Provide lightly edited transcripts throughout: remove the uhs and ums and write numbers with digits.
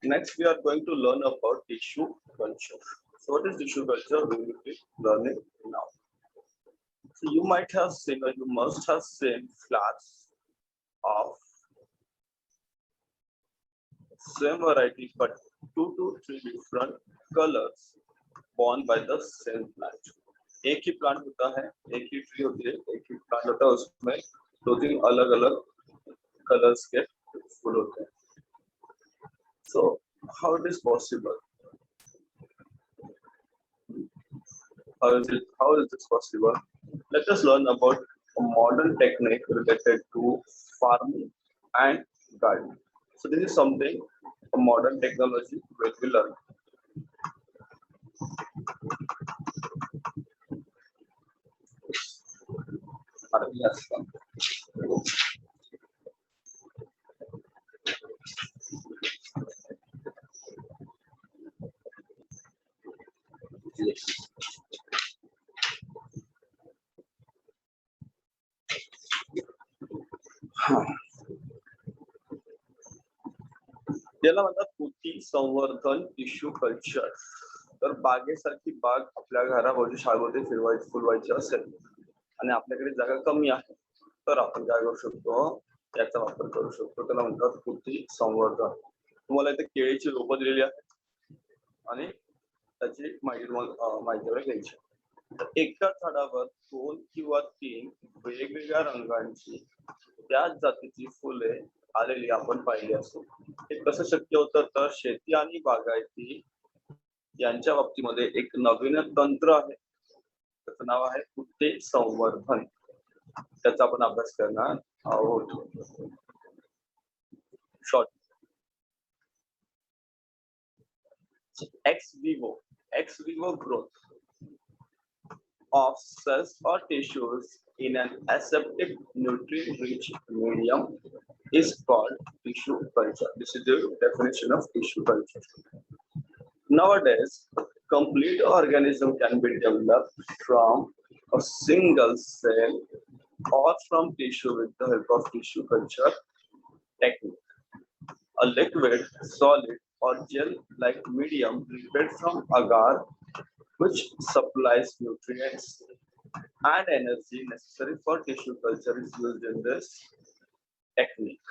Next, we are going to learn about tissue culture. So, what is tissue culture? We will be learning now. So, you might have seen, or you must have seen flowers of same variety, but 2 to 3 different colors born by the same plant. एक ही plant होता है, एक ही tree होती है, एक ही plant होता है, उसमें 2-3 अलग-अलग कलर्स के फूल होते हैं. So, how it is possible? How is this possible? Let us learn about a modern technique related to farming and gardening. So this is something, a modern technology which we learn. Yes. याला म्हणतात तुती संवर्धन tissue culture. तर बागेसारखी बाग आपल्या घराभोवती शाळेमध्ये फुलवायची असेल आणि आपल्याकडे जागा कमी आहे, तर आपण काय करू शकतो, याचा वापर करू शकतो. त्याला म्हणतात तुती संवर्धन. तुम्हाला इथे केळीची रोपं दिलेली आहेत आणि त्याची माहिती घ्यायची. एका झाडावर 2 किंवा 3 वेगवेगळ्या रंगांची त्याच जातीची फुले आलेली आपण पाहिली असतो. हे कसं शक्य होतं, तर शेती आणि बागायती यांच्या बाबतीमध्ये एक नवीन तंत्र आहे, त्याचं नाव आहे तुती संवर्धन. त्याचा आपण अभ्यास करणार आहोत. Short ex vivo growth of cells or tissues in an aseptic nutrient-rich medium is called tissue culture. This is the definition of tissue culture. Nowadays, a complete organism can be developed from a single cell or from tissue with the help of tissue culture technique. A liquid, solid, or gel-like medium prepared from agar, which supplies nutrients and energy necessary for tissue culture, is used in this technique.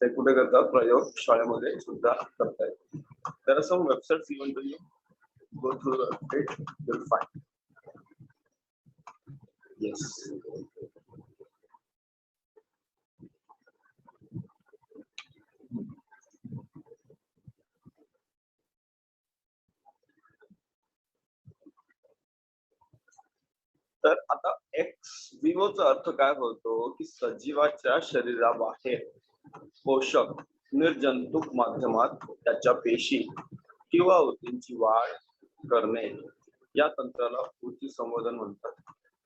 हे कुठे करतात, प्रयोग शाळेमध्ये सुद्धा करतात. There are some websites given to you. Go through it, you'll find. Yes. तर आता x विवोचा अर्थ काय होतो, की सजीवाच्या शरीराबाहेर पोषक निर्जंतुक माध्यमात त्याच्या पेशी किंवा ऊतींची वाढ करणे, या तंत्राला ऊती संवर्धन म्हणतात.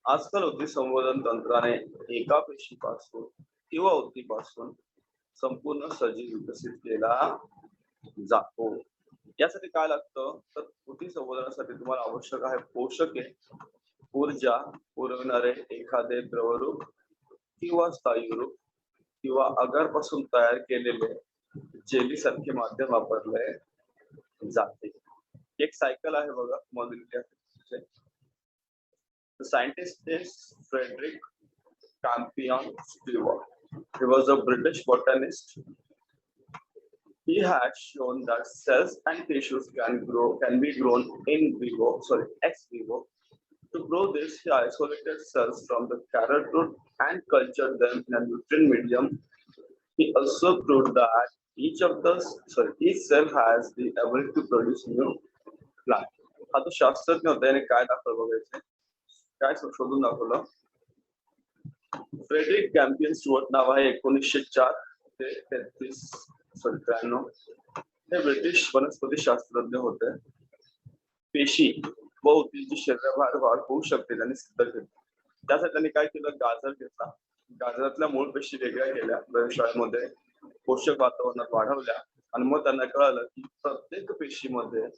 आजकाल ऊती संवर्धन तंत्राने एका पेशीपासून किंवा ऊतीपासून संपूर्ण सजीव विकसित केला जातो. यासाठी काय लागतं, तर ऊती संवर्धनासाठी तुम्हाला आवश्यक आहे पोषके, ऊर्जा पुरवणारे एखादे द्रवरूप किंवा स्थायी रूप किंवा अगारपासून तयार केलेले जेली सारखे माध्यम वापरले जाते. एक सायकल आहे बघा, तुम्हाला. The scientist is Frederick Campion Stewart. He was a British botanist. He had shown that cells and tissues can be grown ex vivo. To grow this, he isolated cells from the carrot root and cultured them in a nutrient medium. He also proved that each cell has the ability to produce new plant. हा तो शास्त्रज्ञ होता, याने काय दाखवलं बघायचं, काय शोधून दाखवलं. फ्रेडरिक कॅम्पियन स्टुअर्ट नाव आहे. 1904 ते 93 हे ब्रिटिश वनस्पती शास्त्रज्ञ होते. पेशी व ऊतींची शरीराबाहेर वाढ होऊ शकते त्यांनी सिद्ध केलं. त्यासाठी त्यांनी काय केलं, गाजर घेतला, गाजरातल्या मूळ पेशी वेगळ्या केल्या, प्रयोगशाळेमध्ये पोषक वातावरणात वाढवल्या आणि मग त्यांना कळालं की प्रत्येक पेशीमध्ये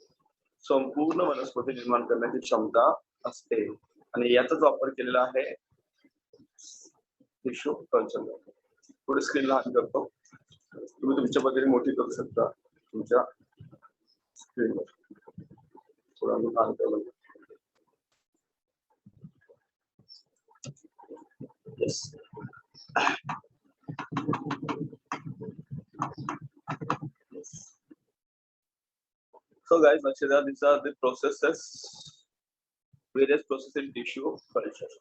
संपूर्ण वनस्पती निर्माण करण्याची क्षमता असते आणि याचाच वापर केलेला आहे टिश्यू कल्चर. थोडी स्क्रीन लहान करतो, तुम्ही तुमच्या पद्धतीने मोठी करू शकता तुमच्या स्क्रीनवर थोडा मी काढतो. Yes. Yes. So guys, Akshara, these are the processes, various processes in tissue culture.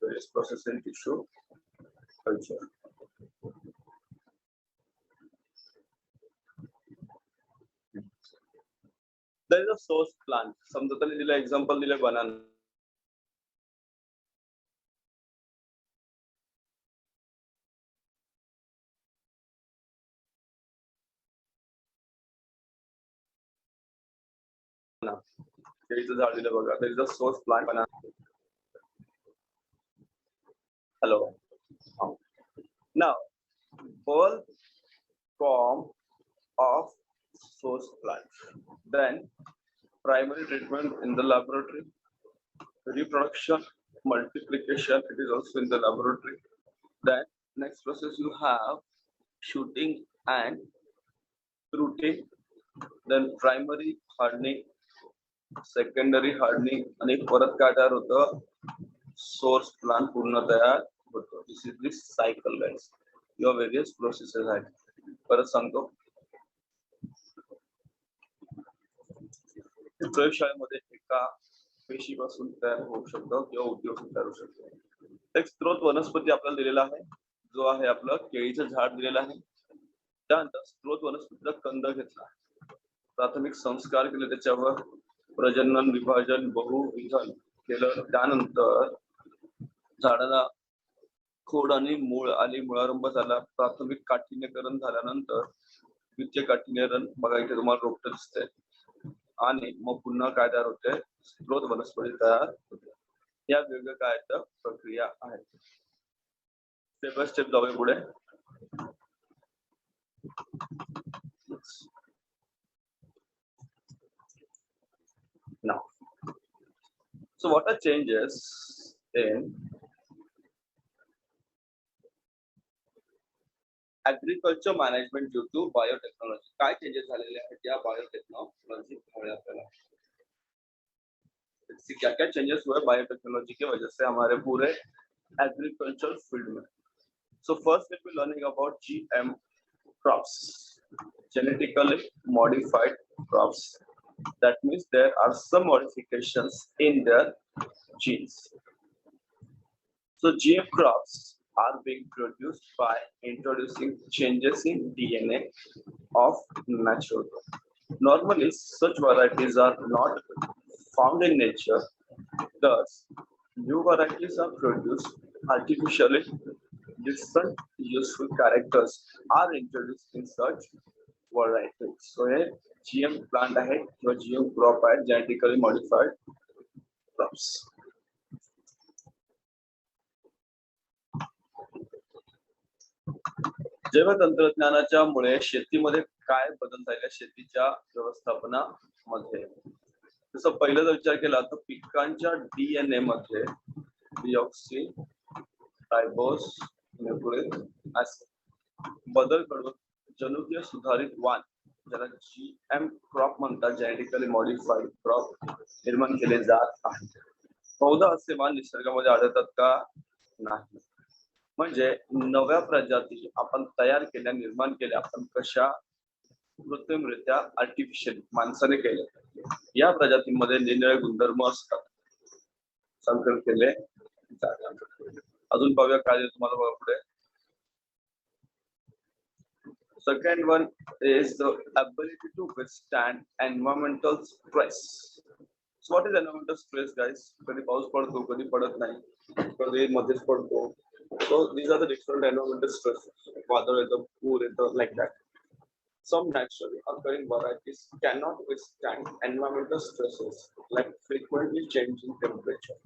Various processes in tissue culture. There is a source plant. समजा तरी दिला example दिले banana. केळीचं झाड दिलं बघा. There is a source plant banana. Hello. Now, whole form of source plant. Then primary treatment in the laboratory. Reproduction, multiplication, it is also in the laboratory. Then next process you have shooting and fruiting. Then primary hardening, secondary hardening, आणि परत काय तयार होतं, source plant पूर्ण तयार होतो. This is the cycle guys. Your various processes आहेत. परत सांगतो. प्रयोगशाळेमध्ये एका पेशीपासून तयार होऊ शकतो किंवा उद्योगातून तयार होऊ शकतो. एक स्त्रोत वनस्पती आपल्याला दिलेला आहे, जो आहे आपलं केळीचं झाड दिलेलं आहे. त्यानंतर स्त्रोत वनस्पतीचा कंद घेतला, प्राथमिक संस्कार केले, त्याच्यावर प्रजनन, विभाजन, बहुविधन केलं. त्यानंतर झाडाला खोड आणि मूळ आली, मुळारंभ झाला. प्राथमिक काठिन्यकरण झाल्यानंतर द्वितीय काठिन्यकरण बघा इथे तुम्हाला रोपट दिसतंय. आणि मग पुन्हा काय तयार होते, स्त्रोत वनस्पती तयार होते. या वेगवेगळ्या काय तर प्रक्रिया आहेत. स्टेप बाय स्टेप जाऊया पुढे. Now, so what are changes in agriculture management due to biotechnology? काय चेंजेस झालेले आहेत या बायोटेक्नॉलॉजी मुळे आपल्याला? क्या क्या चेंजेस हुए बायोटेक्नोलॉजी की वजह से हमारे पूरे एग्रीकल्चर फील्ड में? So first will be learning about GM crops, genetically modified crops. That means there are some modifications in their genes. So GM crops are being produced by introducing changes in DNA of natural growth. Normally, such varieties are not found in nature. Thus, new varieties are produced artificially. Different useful characters are introduced in such varieties. So, here GM plant आहे किंवा GM crop आहे, genetically modified crops. जैव तंत्रज्ञानाच्या मुळे शेतीमध्ये काय बदल झाले शेतीच्या व्यवस्थापनामध्ये? जसं पहिला जर विचार केला तर पिकांच्या DNA मध्ये डिऑक्सी रायबोस न्यूक्लिक ऍसिड बदल घडवून जनुकीय सुधारित वाण, ज्याला GM क्रॉप म्हणतात, जेनेटिकली मॉडिफाईड क्रॉप निर्माण केले जात आहेत. बहुधा असे वाण निसर्गामध्ये आढळतात का? नाही. म्हणजे नव्या प्रजाती आपण तयार केल्या, निर्माण केल्या, आपण कशा? कृत्रिमरित्या, आर्टिफिशियल माणसाने केले. या प्रजातीमध्ये निरनिराळे गुणधर्म असतात, संकलन केले जातात. अजून पाहूया काय तुम्हाला बघा पुढे. Second one is the ability to withstand environmental stress. So what is environmental stress guys? कधी पाऊस पडतो, कधी पडत नाही, कधी मध्येच पडतो. So these are the different environmental stresses. वादळ येतं, पूर येतं, like that. Some naturally occurring varieties cannot withstand environmental stresses like frequently changing temperature.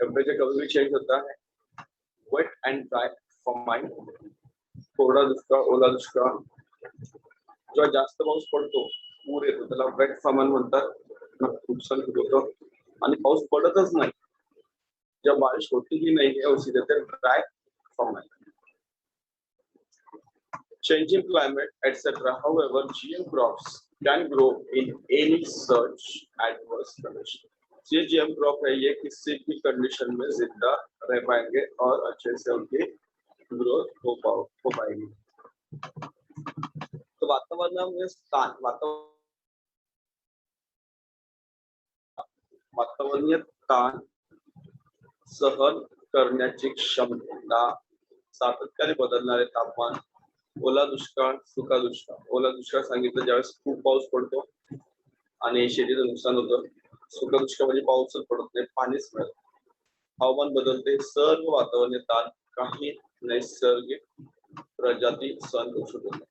Temperature कभी भी change होता है. Wet and dry famine, कोरडा दुष्काळ, ओला दुष्काळ. जेव्हा जास्त पाऊस पडतो, पूर येतो, त्याला वेट famine म्हणतात. नुकसान होतं आणि पाऊस पडतच नाही. जेव्हा बारिश होती ही नाही है, उसी देते dry famine. changing climate, etc. However, GM crops can grow in any such adverse condition. ये GM crop है ये किसी भी कंडीशन में जिंदा रह पाएंगे और अच्छे से उनकी ग्रोथ हो पाएगी. तो वातावरण में स्थान वातावरणीय ताण सहन करण्याची क्षमता, सातत्याने बदलणारे तापमान, ओला दुष्काळ, सुका दुष्काळ. ओला दुष्काळ सांगितलं ज्यावेळेस खूप पाऊस पडतो आणि शेतीचं नुकसान होतं. सुका दुष्काळ म्हणजे पाऊसच पडत नाही, पाणीच मिळत. हवामान बदलते, सर्व वातावरणीय ताण काही नैसर्गिक प्रजाती सहन करू शकत नाही.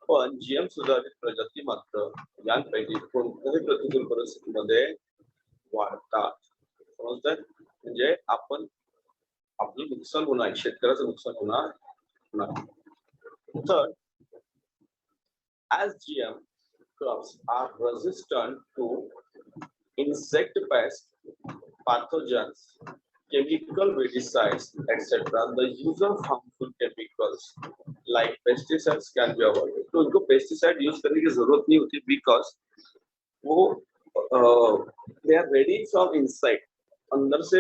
पण जीएम सुधारित प्रजाती मात्र यांपैकी कोणत्याही प्रतिकूल परिस्थितीमध्ये वाढतात. समजतंय? म्हणजे आपण आपलं नुकसान होणार, शेतकऱ्याचं नुकसान होणार नाही. Third, as GM crops are resistant to insect pests, pathogens, chemical weedicides, etc., the use of harmful chemicals like pesticides can be avoided. तो इनको pesticide use करने की जरूरत नहीं होती because वो they are ready from inside, अंदर से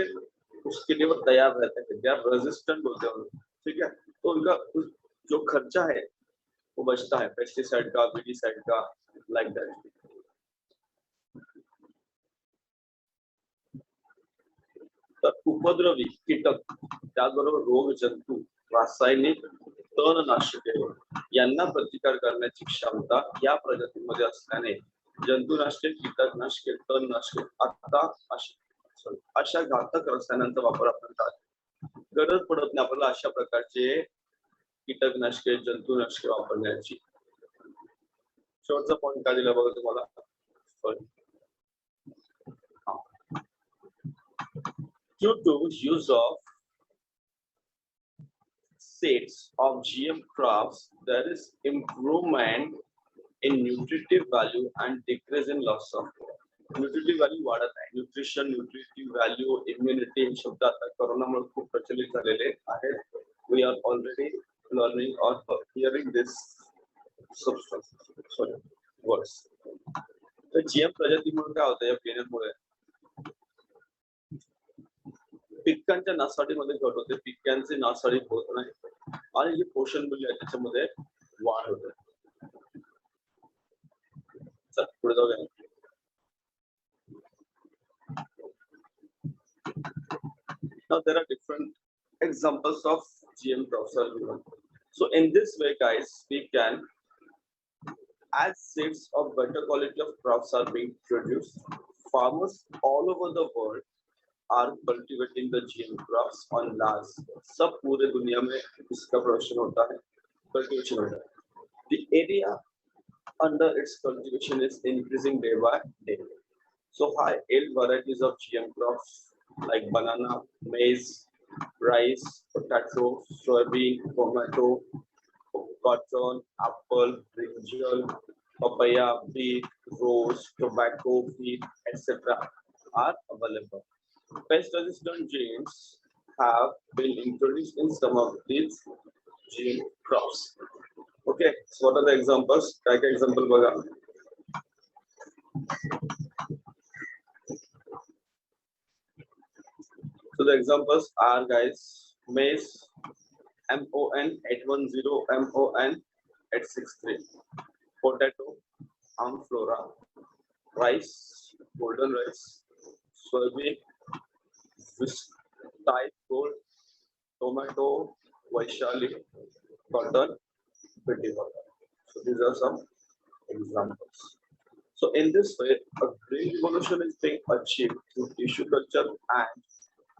उसके लिए वो तैयार रहते हैं. they are resistant बोलते हैं, ठीक है. तो उनका जो खर्चा है वो बचता है पेस्टिसाइड का, वीडिसाइड का, लाइक दैट. तर उपद्रवी कीटक, त्याचबरोबर रोग, जंतू, रासायनिक तणनाशके यांना प्रतिकार करण्याची क्षमता या प्रजातींमध्ये असल्याने जंतुनाशके, कीटकनाशके, तणनाशके आता अशा घातक रसायनांचा वापर आपण टाळतो. गरज पडत नाही आपल्याला अशा प्रकारचे कीटकनाशके, जंतुनाशके वापरण्याची. शेवटचा पॉइंट काय दिला बघा तुम्हाला. Due to use of seeds of GM crops, there is improvement in nutritive value and decrease in loss of food. Nutritive value वाढत आहे. न्यूट्रिशन, nutritive value, immunity हे शब्द आता कोरोनामुळे खूप प्रचलित झालेले आहेत. We are already learning or hearing this words. तर GM प्रजातीमुळे काय होतं, या पेरणीमुळे पिकांच्या नासाडीमध्ये घट होते, पिकांची नासाडी होत नाही आणि जे पोषण मूल्य आहे त्याच्यामध्ये वाढ होते. चल पुढे जाऊया. Now there are different examples of GM crops are given. So in this way, guys, we can, as seeds of better quality of crops are being produced, farmers all over the world are cultivating the GM crops on large scale. सब पूरे दुनिया में इसका production होता है, cultivation होता है. The area under its cultivation is increasing day by day. So high yield varieties of GM crops like banana, maize, rice, potato, soybean, tomato, cotton, apple, brinjal, papaya, beet, rose, tobacco, wheat, etc. are available. Pest-resistant genes have been introduced in some of these GM crops. Okay, so what are the examples? Take an example, baga. So the examples are, guys, maize, MON 810, MON 863, potato, Amflora, rice, golden rice, soybean, type gold, tomato, Vaishali, cotton, vetiver. So these are some examples. So in this way, a great revolution is being achieved through tissue culture, and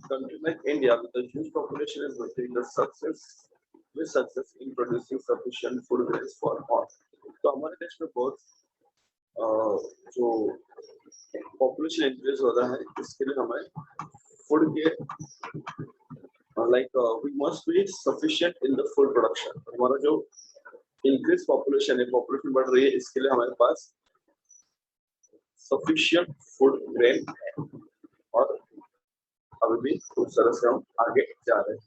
country like India with a huge population is witnessing the success in producing sufficient food grains for all. तो हमारे देश में बहुत जो population increase हो रहा है, इसके लिए हमें फूड के like we must be sufficient in the food production. हमारा जो इंक्रीज पॉपुलेशन है, पॉपुलेशन बढ़ रही है, इसके लिए हमारे पास sufficient food grain है और अभी भी खूब सारा से हम आगे जा रहे हैं.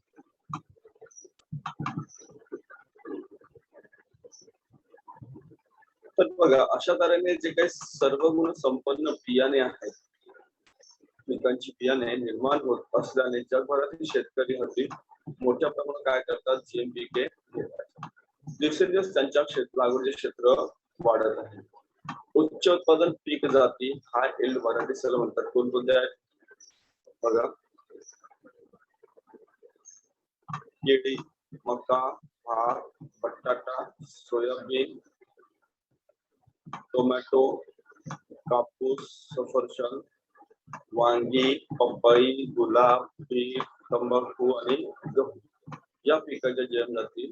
तर बघा अशा तऱ्हेने जे काही सर्व गुण संपन्न बियाणे आहेत, पिकांची बियाणे निर्माण होत असल्याने जगभरातील शेतकरी हल्ली मोठ्या प्रमाणात काय करतात, जीएम पिके घेतात. दिवसेंदिवस त्यांच्या लागवडीचे क्षेत्र वाढत आहे. उच्च उत्पादन पीक जाती हाय यील्ड व्हरायटीज म्हणतात. कोणकोणत्या आहेत बघा, केळी, मका, भात, बटाटा, सोयाबीन, टोमॅटो, कापूस, सफरचंद, वांगी, पपई, गुलाब, बीट, तंबाखू आणि गहू या पिकाच्या जीएम जाती,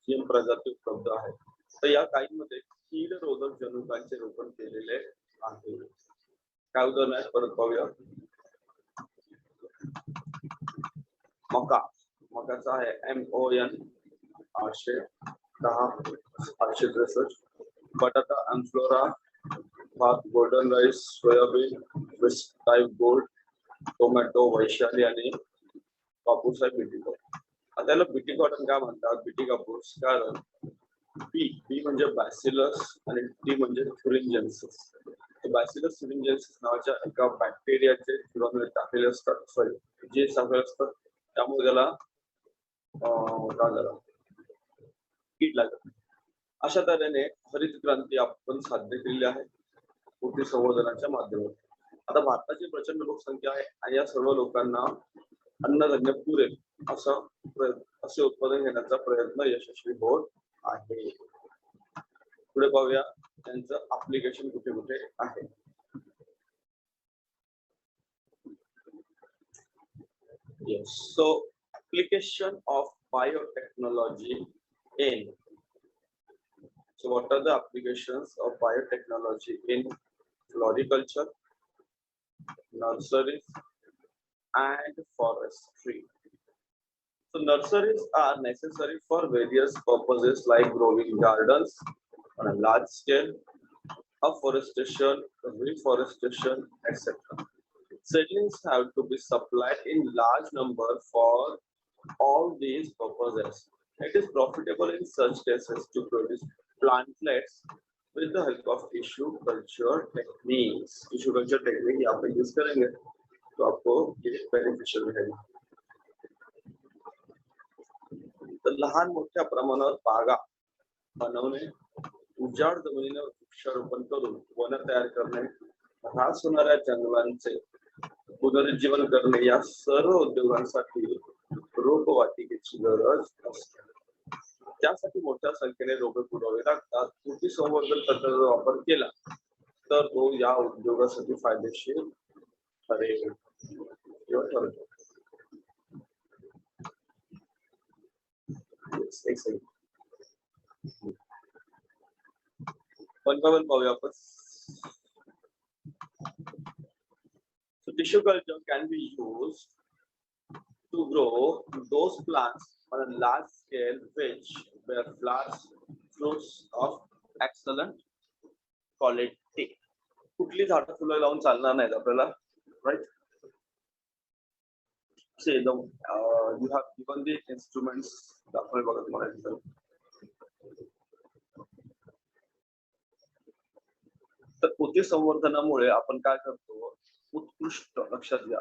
जीएम प्रजाती उपलब्ध आहेत. तर या काहींमध्ये कीड रोधक जनुकांचे रोपण केलेले आहे. काय उदाहरण आहे परत पाहूया. मकाचा आहे MON 810 863. बटाटा अनफ्लोरा, भात गोल्डन राईस, सोयाबीन वेस्ट टाईप गोल्ड, टोमॅटो वैशाली आणि कापूस आहे बीटी कॉटन. त्याला बीटी कॉटन काय म्हणतात, बीटी कापूस, कारण बी म्हणजे बॅसिलस आणि टी म्हणजे थुरिंजेन्सिस. बॅसिलस थुरिंजेन्सिस नावाच्या एका बॅक्टेरियाचे जीवाणू टाकलेले असतात, सॉरी जे सगळे असतात, त्यामुळे त्याला काय झालं, कीड लागत. अशा तऱ्हेने हरित क्रांती आपण साध्य केलेली आहे कृषी संवर्धनाच्या माध्यमातून. आता भारताची प्रचंड लोकसंख्या आहे आणि या सर्व लोकांना अन्नधान्य पुरेल असे उत्पादन घेण्याचा प्रयत्न यशस्वी होत आहे. पुढे पाहूया त्यांचं ऍप्लिकेशन कुठे कुठे आहे. Yes, so application of biotechnology in. So what are the applications of biotechnology in floriculture, nurseries, and forestry? So nurseries are necessary for various purposes like growing gardens on a large scale, afforestation, reforestation, etc. Seedlings have to be supplied in large number for all these purposes. It is profitable in such cases to produce plantlets with the help of tissue culture techniques. Tissue culture technique आप use करेंगे तो आपको ये beneficial रहेगा. तर लहान मोठ्या प्रमाणावर बागा बनवणे, उजाड जमिनीवर वृक्षारोपण करून वन तयार करणे, ऱ्हास होणाऱ्या जंगलांचे पुनरुज्जीवन करणे या सर्व उद्योगांसाठी रोपवाटिकेची गरज असते. त्यासाठी मोठ्या संख्येने रोपे पुरवावे लागतात. कृषी संवर्धन तंत्राचा वापर केला तर तो या उद्योगासाठी फायदेशीर ठरेल. पण पाहूया आपण. So tissue culture can be used to grow those plants on a large scale which bear flowers, fruits of excellent quality. कुठली झाडं फुलं लावून चालणार नाहीत आपल्याला, right? Say the you have given the instruments दाखवले बघा तुम्हाला. तर कृषी संवर्धनामुळे आपण काय करतो, उत्कृष्ट, लक्षात घ्या,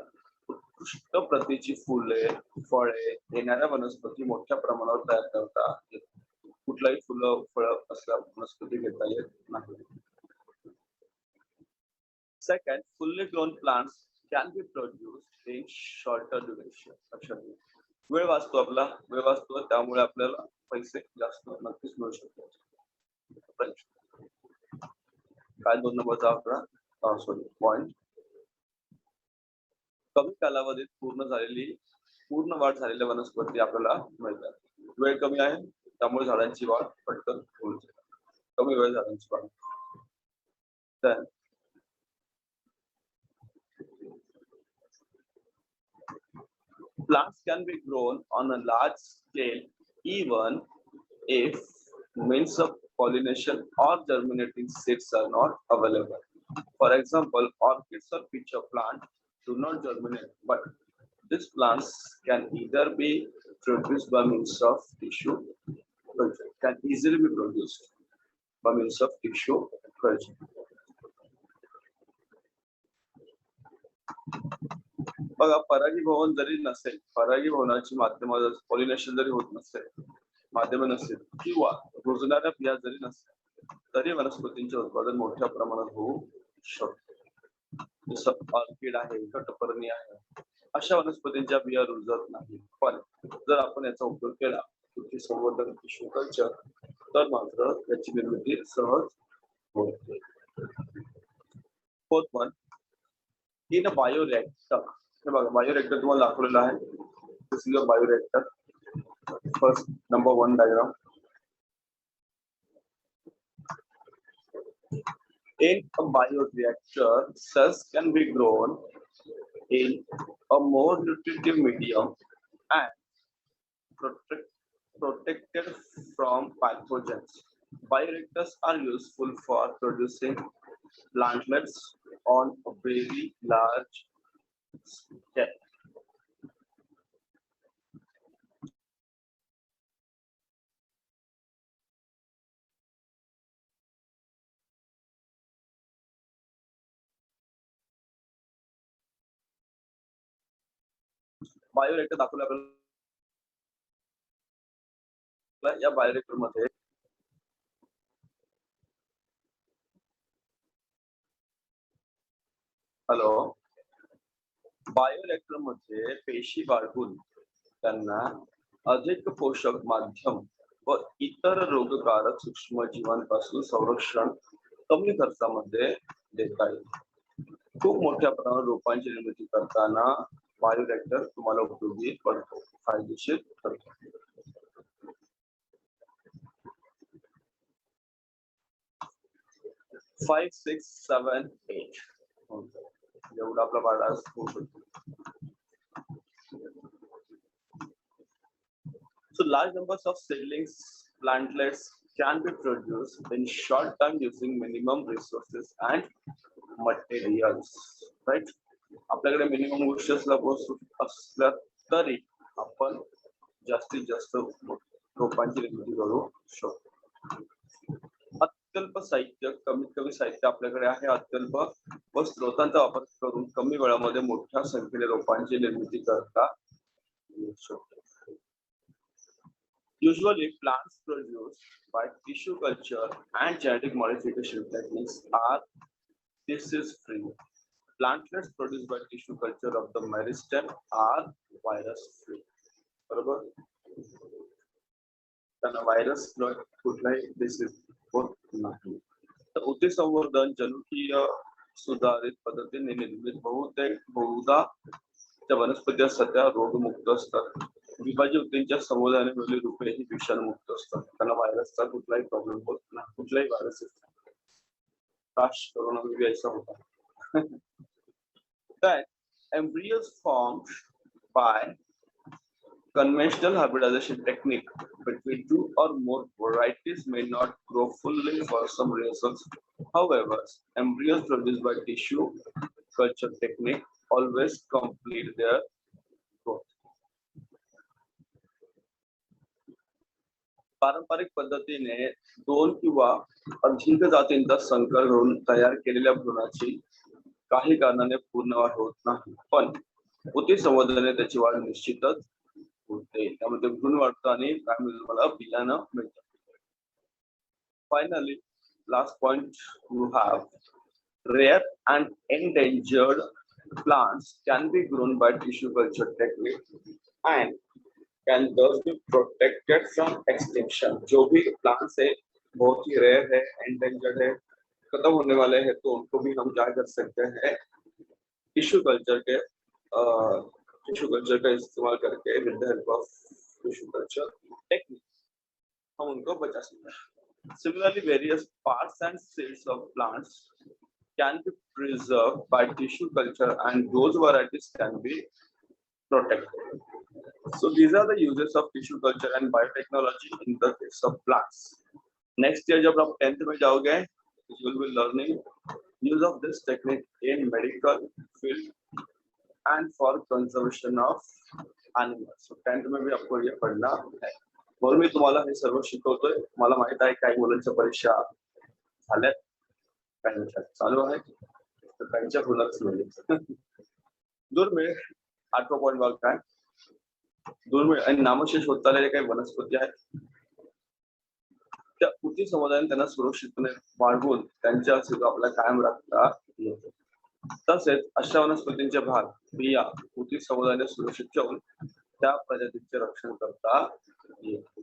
उत्कृष्ट प्रतीची फुले, फळे येणाऱ्या वनस्पती मोठ्या प्रमाणावर तयार करता येतात. कुठलाही फुलं फळं असल्या वनस्पती घेता येत नाही. Second, fully grown plants can be produced in shorter duration. लक्षात घ्या, वेळ वाचतो आपला, वेळ वाचतो, त्यामुळे आपल्याला पैसे जास्त नक्कीच मिळू शकतात. काय 2 नंबरचा आकडा, सॉरी पॉइंट. कमी कालावधीत पूर्ण वाढ झालेल्या वनस्पती आपल्याला मिळतात. वेळ कमी आहे त्यामुळे झाडांची वाढ पटकन होईल. कमी वेळ झाडांची वाढ. Then plants can be grown on a large scale even if means of pollination or germinating seeds are not available. For example, orchids or pitcher plant do not germinate, but these plants can either be produced by means of tissue culture, can easily be produced. by means of tissue culture. बघा परागीभवन जरी नसेल, परागीभवनाची माध्यम pollination जरी होत नसेल, माध्यम नसेल किंवा रुजणाऱ्या बिया जरी नसेल तरी वनस्पतींचे उत्पादन मोठ्या प्रमाणात होऊ शकते. जसं ऑर्किड आहे, घटपर्णी आहे, अशा वनस्पतींच्या बिया रुजत नाही. पण जर आपण याचा उपयोग केला तुमची संवर्धन टिश्यू कल्चर तर मात्र त्याची निर्मिती सहज होते. Fourth one in a bioreactor. हे बघा बायोरिएक्टर तुम्हाला दाखवलेलं आहे. This is a bioreactor. First number 1 diagram. In a bioreactor, cells can be grown in a more nutritive medium and protected from pathogens. Bioreactors are useful for producing plantlets on a very large scale. Bioreactor दाखवलं आपल्याला. या bioreactor मध्ये hello, bioreactor मध्ये पेशी वाढवून त्यांना अधिक पोषक माध्यम व इतर रोगकारक सूक्ष्मजीवांपासून संरक्षण कमी खर्चामध्ये देता येईल. खूप मोठ्या प्रमाणात रोपांची निर्मिती करताना बायोरिएक्टर तुम्हाला उपयोगी पडतो, फायदेशीर ठरतो. 5, 6, 7, 8 एवढा आपला बाळा होऊ शकतो. So large numbers of seedlings, plantlets can be produced in short time using minimum resources and materials. Right? आपल्याकडे मिनिमम गोष्टी असल्या तरी आपण जास्तीत जास्त रोपांची निर्मिती करू शकतो. अत्यल्प साहित्य, कमीत कमी साहित्य आपल्याकडे आहे. अत्यल्प व स्रोतांचा वापर करून कमी वेळामध्ये मोठ्या संख्येने रोपांची निर्मिती करता येऊ शकते. Usually, plants produced by tissue culture and genetic modification techniques are disease-free. Plantlets produced by tissue culture of the meristem are virus-free. बरोबर? त्यांना व्हायरस कुठलाही डिसीज होत नाही. तर उती संवर्धन जनुकीय सुधारित पद्धतीने निर्मित बहुधा त्या वनस्पती असतात त्या रोगमुक्त असतात. विभाज्य ऊतींच्या समुदायाने मिळालेली रूपे ही विषाणूमुक्त असतात. त्यांना व्हायरसचा कुठलाही प्रॉब्लेम होत नाही. कुठलाही व्हायरस काश कोरोना भी ऐसा होता. That embryos formed by conventional hybridization technique between two or more varieties may not grow fully for some reasons. However, embryos produced by tissue culture technique always complete their growth. पारंपरिक पद्धतीने 2 किंवा अधिक जातींचा संकर करून तयार केलेल्या भ्रूणाची काही कारणाने पूर्ण वाढ होत नाही. पण उती संवर्धनाने त्याची वाढ निश्चितच होते. त्यामध्ये भ्रूण वाढतं आणि काय मिळतं मला बियाणं मिळतं. Finally, last point you have rare and endangered plants can be grown by tissue culture technique and can thus be protected from extinction. जो भी plants है बहुत ही rare है, endangered है, खत्म होने वाले हैं, तो उनको भी हम क्या कर सकते हैं टिश्यू कल्चर का इस्तेमाल करके with the help of tissue culture technique हम उनको बचा सकते हैं. Similarly, various parts and cells of plants can be preserved by tissue culture and those varieties can be protected. So these are the uses of tissue culture and biotechnology in the case of plants. Next year जब आप 10th में जाओगे, you will be learning use of this technique in medical field and for conservation of animals. So 10th में भी आपको ये पढ़ना है. म्हणून मी तुम्हाला हे सर्व शिकवतोय. मला माहित आहे काही मुलांच्या परीक्षा झाल्यात, काहींच्या चालू आहेत, तर काहींच्या होणारच नाही. दुर्मिळ 8वा पॉईंट बघ काय, दुर्मिळ आणि नामशेष होत चाललेले काही वनस्पती आहेत, त्या कृती समुदायाने त्यांना सुरक्षितपणे वाढवून त्यांच्या अस्तित्व आपल्याला कायम राखता येते. तसेच अशा वनस्पतींचे भाग बिया कृती समुदायाने सुरक्षित ठेवून त्या प्रजातीचे रक्षण करता येते.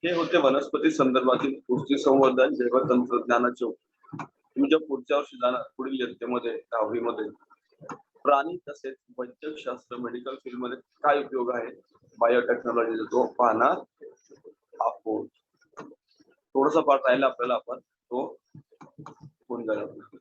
हे होते वनस्पती संदर्भातील कृषी संवर्धन जैव तंत्रज्ञानाचे उपयोग. तुमच्या पुढच्या वर्षी जाणार पुढील इयत्तेमध्ये 10वी मध्ये प्राणी तसेच वैद्यकशास्त्र मेडिकल फील्ड मध्ये काय उपयोग आहे बायोटेक्नॉलॉजी तो पाहणार आहोत. थोडासा पाठ राहिला आपल्याला, आपण तो होऊन जाईल.